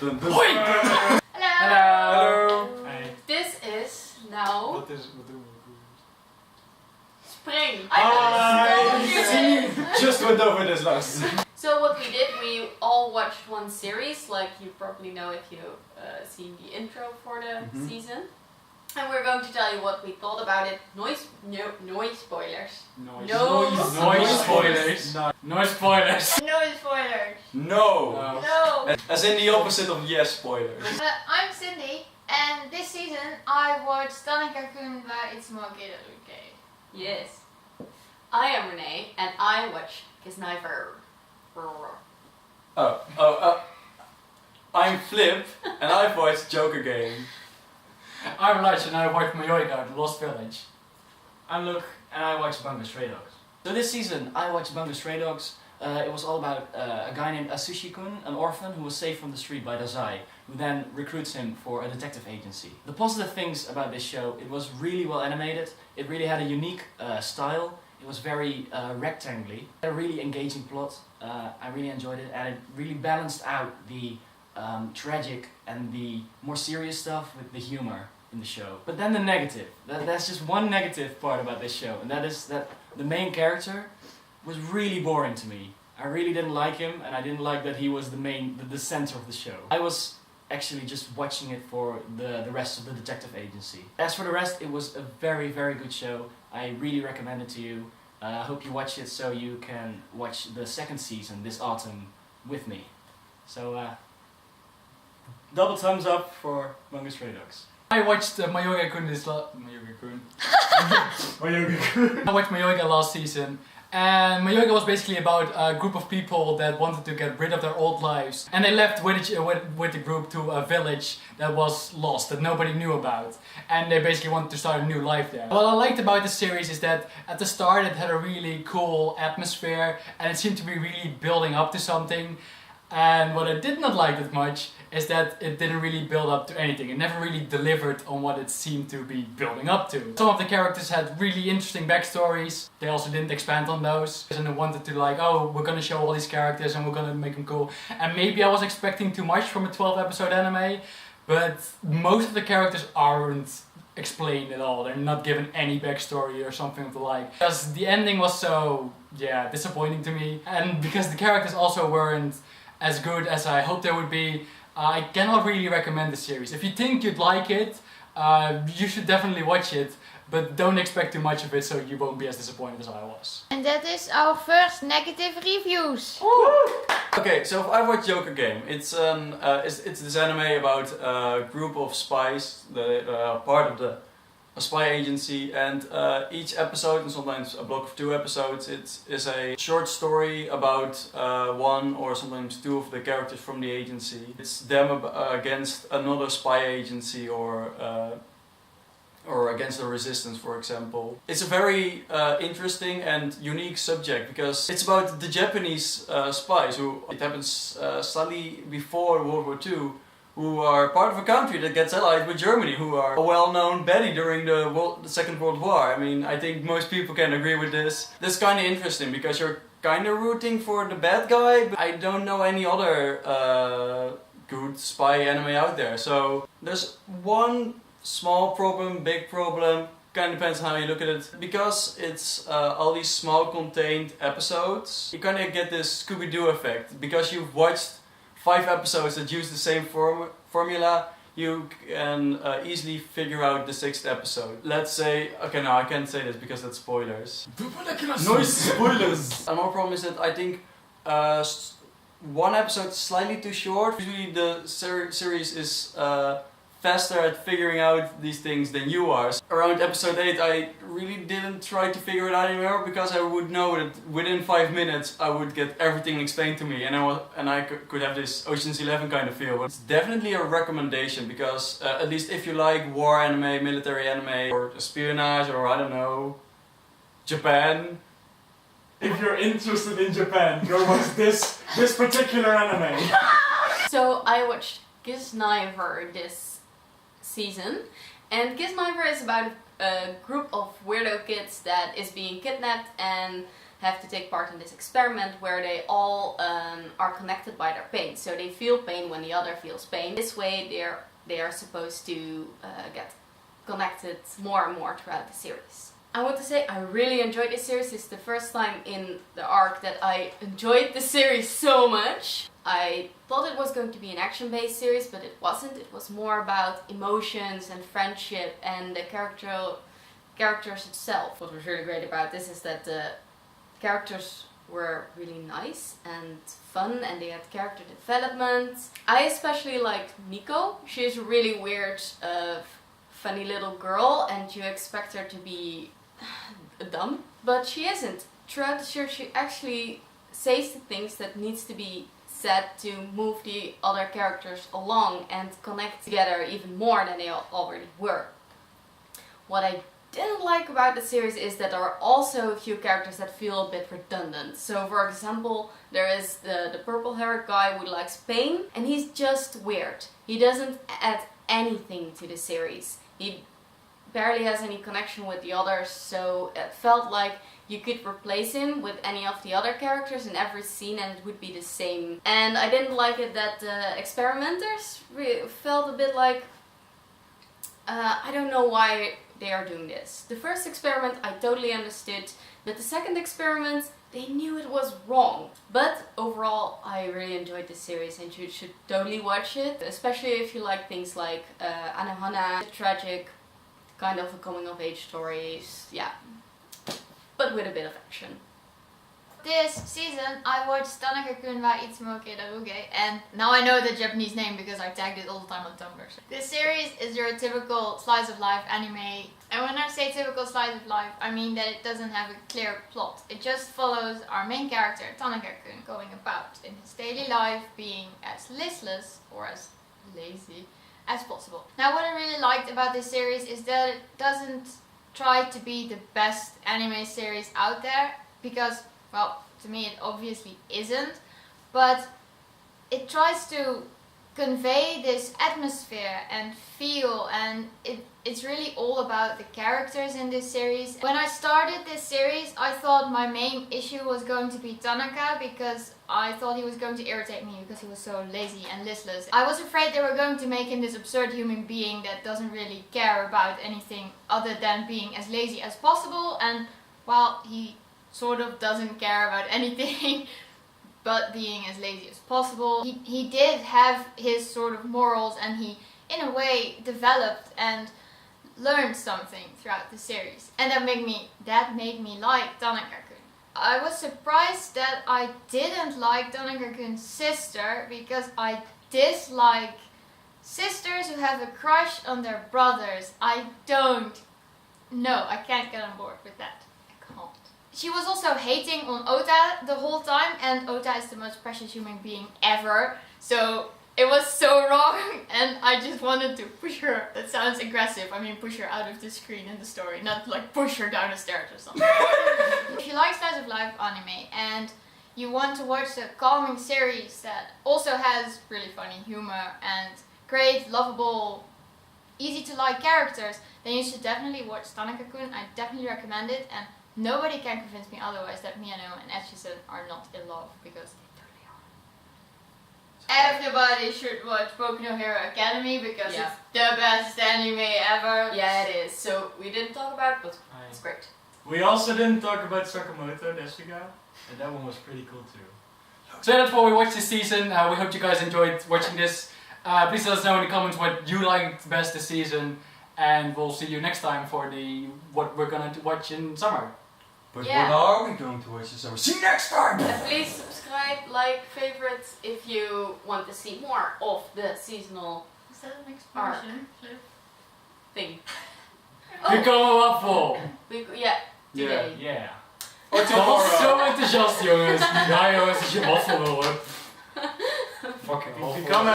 Dun, dun. Hello! Hello! Hey. This is now What do we do? spring. Just went over this last. So what we did, we all watched one series, like you probably know if you've seen the intro for the season. And we're going to tell you what we thought about it. No spoilers. Noise. No. Noise spoilers. No spoilers. No spoilers. No! No. As in the opposite of yes spoilers. I'm Cindy, and this season I watched tanaka-kun by Niver. Yes. I am Renee, and I watched Niver. I'm Flip, and I've watched Joker Game. I'm Lars and I watched Mayoika, The Lost Village. I'm Luke and I watched Bunga Stray Dogs. So this season I watched Bunga Stray Dogs. It was all about a guy named Asushi-kun, an orphan who was saved from the street by Dazai, who then recruits him for a detective agency. The positive things about this show, it was really well animated, it really had a unique style, it was very rectangular, a really engaging plot, I really enjoyed it, and it really balanced out the tragic and the more serious stuff with the humor in the show. But then the negative, that's just one negative part about this show, and that is that the main character was really boring to me. I really didn't like him, and I didn't like that he was the center of the show. I was actually just watching it for the rest of the detective agency. As for the rest, it was a very, very good show. I really recommend it to you. I hope you watch it so you can watch the second season this autumn with me. So, double thumbs up for Bunga Stray Dogs. I watched Mayoika-kun I watched Mayoika last season. And Mayoika was basically about a group of people that wanted to get rid of their old lives. And they left with the group to a village that was lost, that nobody knew about. And they basically wanted to start a new life there. What I liked about the series is that at the start it had a really cool atmosphere and it seemed to be really building up to something. And what I did not like that much is that it didn't really build up to anything. It never really delivered on what it seemed to be building up to. Some of the characters had really interesting backstories. They also didn't expand on those. And they wanted to like, oh, we're gonna show all these characters and we're gonna make them cool. And maybe I was expecting too much from a 12-episode anime, but most of the characters aren't explained at all. They're not given any backstory or something of the like. Because the ending was so, yeah, disappointing to me. And because the characters also weren't as good as I hoped they would be, I cannot really recommend the series. If you think you'd like it, you should definitely watch it, but don't expect too much of it so you won't be as disappointed as I was. And that is our first negative reviews. Okay, so I watched Joker Game. It's this anime about a group of spies that are part of a spy agency, and each episode, and sometimes a block of 2 episodes, it is a short story about one or sometimes 2 of the characters from the agency. It's them against another spy agency or against the resistance, for example. It's a very interesting and unique subject because it's about the Japanese spies who, it happens slightly before World War II, who are part of a country that gets allied with Germany, who are a well-known baddie during the Second World War. I mean, I think most people can agree with this. That's kind of interesting because you're kind of rooting for the bad guy, but I don't know any other good spy anime out there. So there's one small problem, big problem, kind of depends on how you look at it. Because it's all these small contained episodes, you kind of get this Scooby-Doo effect. Because you've watched 5 episodes that use the same formula, you can easily figure out the 6th episode. Let's say, okay, no, I can't say this because that's spoilers. No spoilers! Another problem is that I think one episode is slightly too short. Usually the series is faster at figuring out these things than you are. Around episode 8 I really didn't try to figure it out anymore because I would know that within 5 minutes I would get everything explained to me and I could have this Ocean's 11 kind of feel. But it's definitely a recommendation because at least if you like war anime, military anime, or espionage, or I don't know, Japan. If you're interested in Japan, go watch this particular anime. So I watched Niver this season, and Niver is about a group of weirdo kids that is being kidnapped and have to take part in this experiment where they all are connected by their pain. So they feel pain when the other feels pain. This way they are supposed to get connected more and more throughout the series. I want to say I really enjoyed this series. It's the first time in the arc that I enjoyed the series so much. I thought it was going to be an action-based series, but it wasn't. It was more about emotions and friendship and the characters itself. What was really great about this is that the characters were really nice and fun, and they had character development. I especially liked Nico. She's a really weird, funny little girl, and you expect her to be dumb, but she isn't. Throughout the series she actually says the things that needs to be said to move the other characters along and connect together even more than they already were. What I didn't like about the series is that there are also a few characters that feel a bit redundant. So for example, there is the purple haired guy who likes pain, and he's just weird. He doesn't add anything to the series. He barely has any connection with the others, so it felt like you could replace him with any of the other characters in every scene and it would be the same. And I didn't like it that the experimenters felt a bit like, I don't know why they are doing this. The first experiment I totally understood, but the second experiment, they knew it was wrong. But overall, I really enjoyed this series and you should totally watch it, especially if you like things like Anohana, tragic, kind of a coming of age stories, yeah, but with a bit of action. This season I watched tanaka-kun wa itsumo kedaruge, and now I know the Japanese name because I tagged it all the time on Tumblr. This series is your typical slice of life anime, and when I say typical slice of life, I mean that it doesn't have a clear plot. It just follows our main character, Tanaka-kun, going about in his daily life being as listless or as lazy as possible. Now what I really liked about this series is that it doesn't try to be the best anime series out there, because, well, to me it obviously isn't, but it tries to convey this atmosphere and feel, and it's really all about the characters in this series. When I started this series, I thought my main issue was going to be Tanaka, because I thought he was going to irritate me because he was so lazy and listless. I was afraid they were going to make him this absurd human being that doesn't really care about anything other than being as lazy as possible, and while he sort of doesn't care about anything but being as lazy as possible, he did have his sort of morals, and he in a way developed and learned something throughout the series, and that made me like Tanaka-kun. I was surprised that I didn't like Tanaka-kun's sister, because I dislike sisters who have a crush on their brothers. I can't get on board with that. I can't. She was also hating on Ota the whole time, and Ota is the most precious human being ever, so it was so wrong, and I just wanted to push her. That sounds aggressive. I mean push her out of the screen in the story, not like push her down the stairs or something. If you like slice of life anime and you want to watch a calming series that also has really funny humor and great, lovable, easy to like characters, then you should definitely watch Tanaka-kun. I definitely recommend it, and nobody can convince me otherwise that Miyano and Etchison are not in love, because they totally are. Everybody should watch Boku no Hero Academy, because it's the best anime ever. Yeah, it is. So we didn't talk about it, but it's great. We also didn't talk about Sakamoto Desuga, and that one was pretty cool too. So that's what we watched this season. We hope you guys enjoyed watching this. Please let us know in the comments what you liked best this season, and we'll see you next time for what we're gonna watch in summer. But what are we going to watch this summer? See you next time! And please subscribe, like, favorite if you want to see more of the seasonal Is that an explosion? thing. Become a waffle! Today. Yeah. Or Dat was zo enthousiast jongens. Ja jongens, als je waffel wil hoor. Fucking waffle.